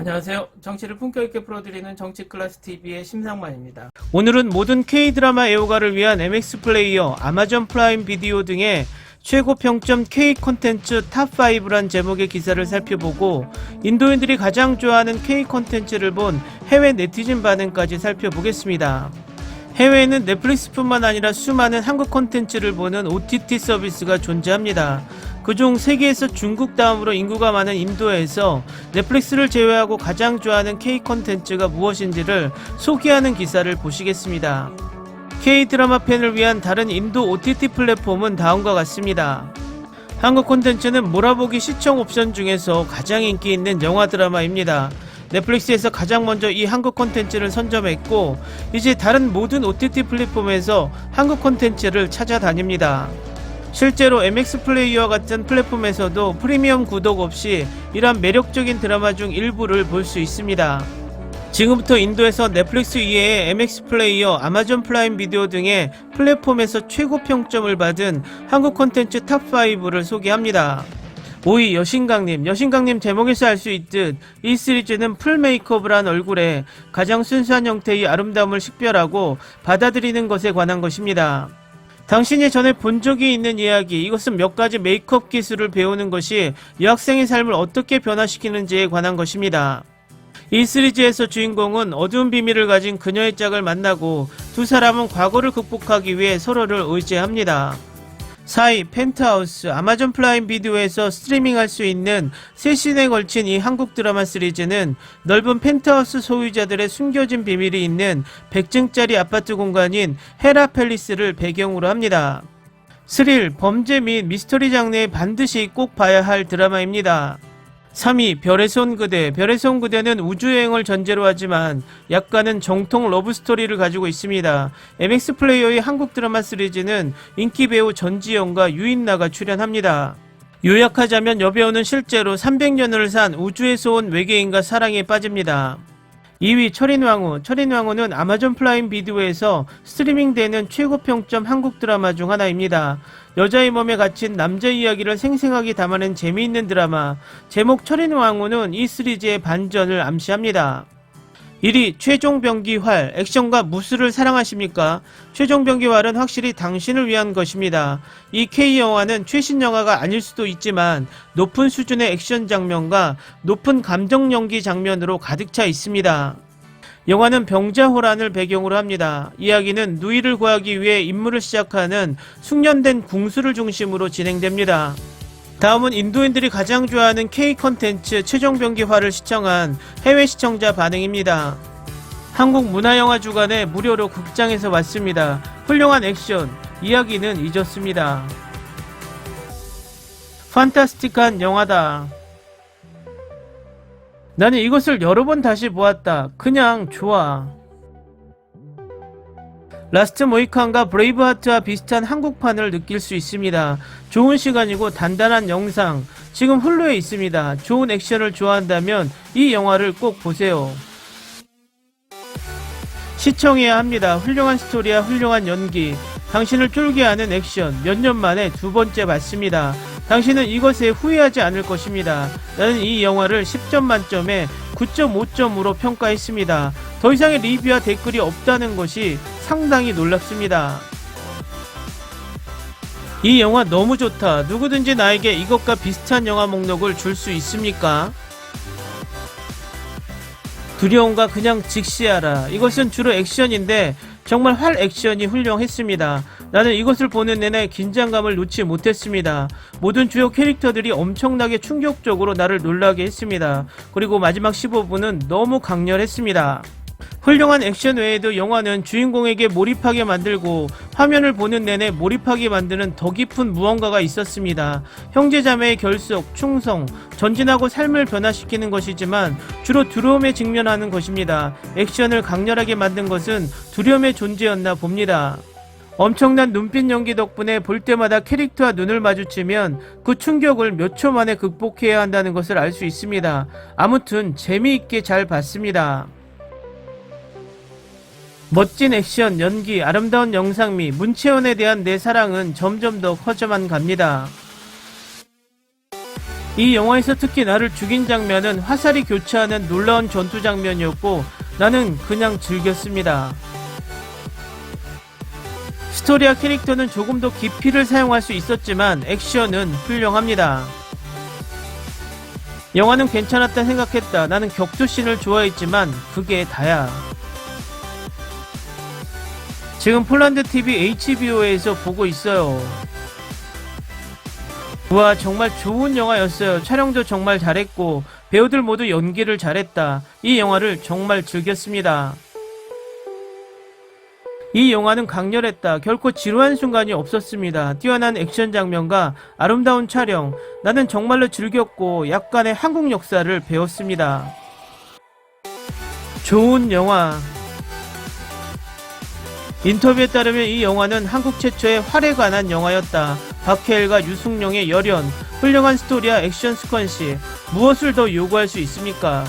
안녕하세요. 정치를 품격 있게 풀어드리는 정치클래스TV의 심상만입니다. 오늘은 모든 K드라마 애호가를 위한 MX 플레이어, 아마존 프라임 비디오 등의 최고 평점 K 콘텐츠 탑5란 제목의 기사를 살펴보고 인도인들이 가장 좋아하는 K 콘텐츠를 본 해외 네티즌 반응까지 살펴보겠습니다. 해외에는 넷플릭스뿐만 아니라 수많은 한국 콘텐츠를 보는 OTT 서비스가 존재합니다. 그중 세계에서 중국 다음으로 인구가 많은 인도에서 넷플릭스를 제외하고 가장 좋아하는 K 콘텐츠가 무엇인지를 소개하는 기사를 보시겠습니다. K-드라마 팬을 위한 다른 인도 OTT 플랫폼은 다음과 같습니다. 한국 콘텐츠는 몰아보기 시청 옵션 중에서 가장 인기 있는 영화 드라마입니다. 넷플릭스에서 가장 먼저 이 한국 콘텐츠를 선점했고 이제 다른 모든 OTT 플랫폼에서 한국 콘텐츠를 찾아다닙니다. 실제로 MX 플레이어와 같은 플랫폼에서도 프리미엄 구독 없이 이러한 매력적인 드라마 중 일부를 볼 수 있습니다. 지금부터 인도에서 넷플릭스 이외의 MX 플레이어, 아마존 프라임 비디오 등의 플랫폼에서 최고 평점을 받은 한국 콘텐츠 탑5를 소개합니다. 5위 여신강님 제목에서 알 수 있듯 이 시리즈는 풀 메이크업을 한 얼굴에 가장 순수한 형태의 아름다움을 식별하고 받아들이는 것에 관한 것입니다. 당신이 전에 본 적이 있는 이야기, 이것은 몇 가지 메이크업 기술을 배우는 것이 여학생의 삶을 어떻게 변화시키는지에 관한 것입니다. 이 시리즈에서 주인공은 어두운 비밀을 가진 그녀의 짝을 만나고 두 사람은 과거를 극복하기 위해 서로를 의지합니다. 4위 펜트하우스, 아마존 프라임 비디오에서 스트리밍할 수 있는 3시즌에 걸친 이 한국 드라마 시리즈는 넓은 펜트하우스 소유자들의 숨겨진 비밀이 있는 100층짜리 아파트 공간인 헤라 팰리스를 배경으로 합니다. 스릴, 범죄 및 미스터리 장르에 반드시 꼭 봐야 할 드라마입니다. 3위 별의 손 그대는 우주여행을 전제로 하지만 약간은 정통 러브스토리를 가지고 있습니다. MX 플레이어의 한국 드라마 시리즈는 인기 배우 전지현과 유인나가 출연합니다. 요약하자면 여배우는 실제로 300년을 산 우주에서 온 외계인과 사랑에 빠집니다. 2위 철인왕후는 아마존 프라임 비디오에서 스트리밍되는 최고 평점 한국 드라마 중 하나입니다. 여자의 몸에 갇힌 남자 이야기를 생생하게 담아낸 재미있는 드라마. 제목 철인왕후는 이 시리즈의 반전을 암시합니다. 1위 최종병기 활, 액션과 무술을 사랑하십니까? 최종병기 활은 확실히 당신을 위한 것입니다. 이 K영화는 최신 영화가 아닐 수도 있지만 높은 수준의 액션 장면과 높은 감정 연기 장면으로 가득 차 있습니다. 영화는 병자호란을 배경으로 합니다. 이야기는 누이를 구하기 위해 임무를 시작하는 숙련된 궁수를 중심으로 진행됩니다. 다음은 인도인들이 가장 좋아하는 K 콘텐츠 최종병기화를 시청한 해외 시청자 반응입니다. 한국 문화영화 주간에 무료로 극장에서 봤습니다. 훌륭한 액션, 이야기는 잊었습니다. 판타스틱한 영화다. 나는 이것을 여러 번 다시 보았다. 그냥 좋아. 라스트 모히칸과 브레이브하트와 비슷한 한국판을 느낄 수 있습니다. 좋은 시간이고 단단한 영상, 지금 훌루에 있습니다. 좋은 액션을 좋아한다면 이 영화를 꼭 보세요. 시청해야 합니다. 훌륭한 스토리와 훌륭한 연기, 당신을 쫄게 하는 액션, 몇 년 만에 두 번째 봤습니다. 당신은 이것에 후회하지 않을 것입니다. 나는 이 영화를 10점 만점에 9.5점으로 평가했습니다. 더 이상의 리뷰와 댓글이 없다는 것이 상당히 놀랍습니다. 이 영화 너무 좋다. 누구든지 나에게 이것과 비슷한 영화 목록을 줄 수 있습니까? 두려움과 그냥 직시하라. 이것은 주로 액션인데 정말 활 액션이 훌륭했습니다. 나는 이것을 보는 내내 긴장감을 놓지 못했습니다. 모든 주요 캐릭터들이 엄청나게 충격적으로 나를 놀라게 했습니다. 그리고 마지막 15분은 너무 강렬했습니다. 훌륭한 액션 외에도 영화는 주인공에게 몰입하게 만들고 화면을 보는 내내 몰입하게 만드는 더 깊은 무언가가 있었습니다. 형제자매의 결속, 충성, 전진하고 삶을 변화시키는 것이지만 주로 두려움에 직면하는 것입니다. 액션을 강렬하게 만든 것은 두려움의 존재였나 봅니다. 엄청난 눈빛 연기 덕분에 볼 때마다 캐릭터와 눈을 마주치면 그 충격을 몇 초 만에 극복해야 한다는 것을 알 수 있습니다. 아무튼 재미있게 잘 봤습니다. 멋진 액션, 연기, 아름다운 영상미, 문채원에 대한 내 사랑은 점점 더 커져만 갑니다. 이 영화에서 특히 나를 죽인 장면은 화살이 교차하는 놀라운 전투 장면이었고 나는 그냥 즐겼습니다. 스토리와 캐릭터는 조금 더 깊이를 사용할 수 있었지만 액션은 훌륭합니다. 영화는 괜찮았다 생각했다. 나는 격투씬을 좋아했지만 그게 다야. 지금 폴란드 TV HBO에서 보고 있어요. 우와, 정말 좋은 영화였어요. 촬영도 정말 잘했고 배우들 모두 연기를 잘했다. 이 영화를 정말 즐겼습니다. 이 영화는 강렬했다. 결코 지루한 순간이 없었습니다. 뛰어난 액션 장면과 아름다운 촬영, 나는 정말로 즐겼고 약간의 한국 역사를 배웠습니다. 좋은 영화. 인터뷰에 따르면 이 영화는 한국 최초의 활에 관한 영화였다. 박해일과 유승룡의 열연, 훌륭한 스토리와 액션 스퀀시, 무엇을 더 요구할 수 있습니까?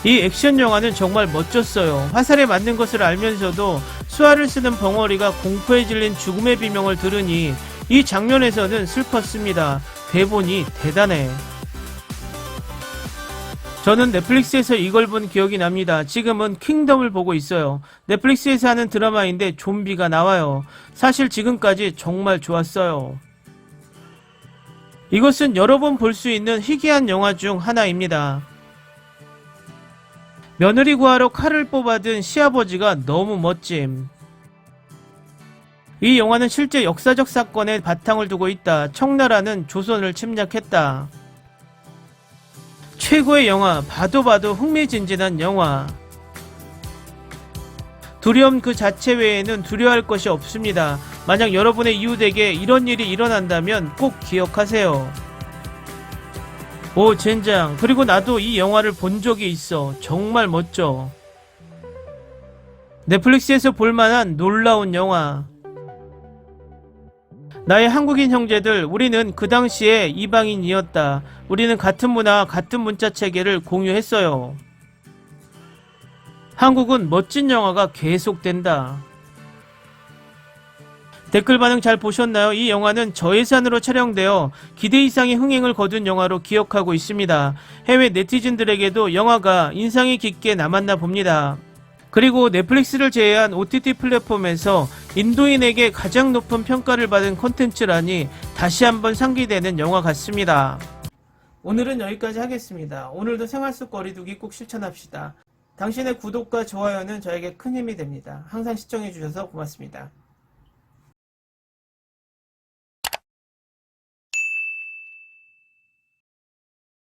이 액션 영화는 정말 멋졌어요. 화살에 맞는 것을 알면서도 수화를 쓰는 벙어리가 공포에 질린 죽음의 비명을 들으니 이 장면에서는 슬펐습니다. 대본이 대단해. 저는 넷플릭스에서 이걸 본 기억이 납니다. 지금은 킹덤을 보고 있어요. 넷플릭스에서 하는 드라마인데 좀비가 나와요. 사실 지금까지 정말 좋았어요. 이것은 여러 번 볼 수 있는 희귀한 영화 중 하나입니다. 며느리 구하러 칼을 뽑아든 시아버지가 너무 멋짐. 이 영화는 실제 역사적 사건에 바탕을 두고 있다. 청나라는 조선을 침략했다. 최고의 영화, 봐도 흥미진진한 영화. 두려움 그 자체 외에는 두려워할 것이 없습니다. 만약 여러분의 이웃에게 이런 일이 일어난다면 꼭 기억하세요. 오, 젠장. 그리고 나도 이 영화를 본 적이 있어. 정말 멋져. 넷플릭스에서 볼만한 놀라운 영화. 나의 한국인 형제들, 우리는 그 당시에 이방인이었다. 우리는 같은 문화, 같은 문자 체계를 공유했어요. 한국은 멋진 영화가 계속된다. 댓글 반응 잘 보셨나요? 이 영화는 저예산으로 촬영되어 기대 이상의 흥행을 거둔 영화로 기억하고 있습니다. 해외 네티즌들에게도 영화가 인상이 깊게 남았나 봅니다. 그리고 넷플릭스를 제외한 OTT 플랫폼에서 인도인에게 가장 높은 평가를 받은 콘텐츠라니 다시 한번 상기되는 영화 같습니다. 오늘은 여기까지 하겠습니다. 오늘도 생활 속 거리두기 꼭 실천합시다. 당신의 구독과 좋아요는 저에게 큰 힘이 됩니다. 항상 시청해주셔서 고맙습니다.